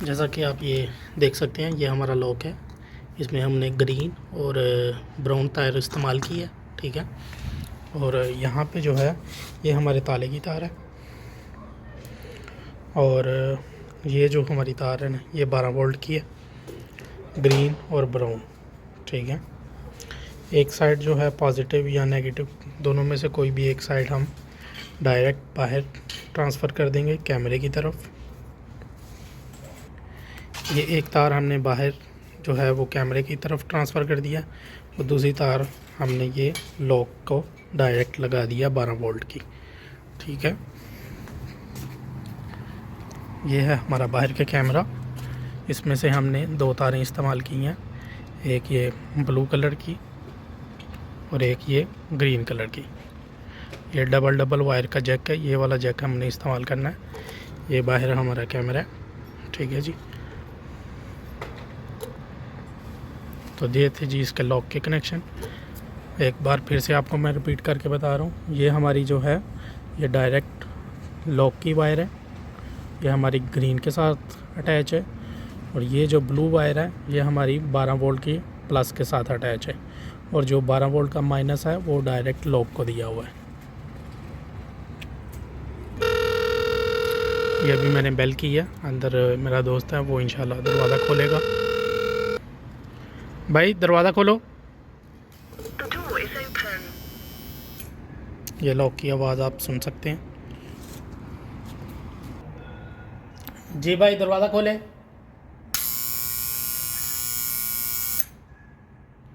जैसा कि आप ये देख सकते हैं, ये हमारा लॉक है। इसमें हमने ग्रीन और ब्राउन तार इस्तेमाल की है, ठीक है। और यहाँ पे जो है ये हमारे ताले की तार है, और ये जो हमारी तार है ना, ये 12 वोल्ट की है, ग्रीन और ब्राउन, ठीक है। एक साइड जो है पॉजिटिव या नेगेटिव, दोनों में से कोई भी एक साइड हम डायरेक्ट बाहर ट्रांसफ़र कर देंगे कैमरे की तरफ। ये एक तार हमने बाहर जो है वो कैमरे की तरफ ट्रांसफ़र कर दिया, और दूसरी तार हमने ये लॉक को डायरेक्ट लगा दिया 12 वोल्ट की, ठीक है। ये है हमारा बाहर का कैमरा। इसमें से हमने 2 तारें इस्तेमाल की हैं, एक ये ब्लू कलर की और एक ये ग्रीन कलर की। ये डबल वायर का जैक है, ये वाला जैक हमने इस्तेमाल करना है। ये बाहर हमारा कैमरा है, ठीक है जी। तो ये थे जी इसके लॉक के कनेक्शन। एक बार फिर से आपको मैं रिपीट करके बता रहा हूँ, ये हमारी जो है ये डायरेक्ट लॉक की वायर है, ये हमारी ग्रीन के साथ अटैच है, और ये जो ब्लू वायर है ये हमारी 12 वोल्ट की प्लस के साथ अटैच है, और जो 12 वोल्ट का माइनस है वो डायरेक्ट लॉक को दिया हुआ है। ये अभी मैंने बेल की है, अंदर मेरा दोस्त है, वो इंशाल्लाह दरवाज़ा खोलेगा। भाई दरवाज़ा खोलो। ये लॉक की आवाज़ आप सुन सकते हैं। जी भाई दरवाज़ा खोले।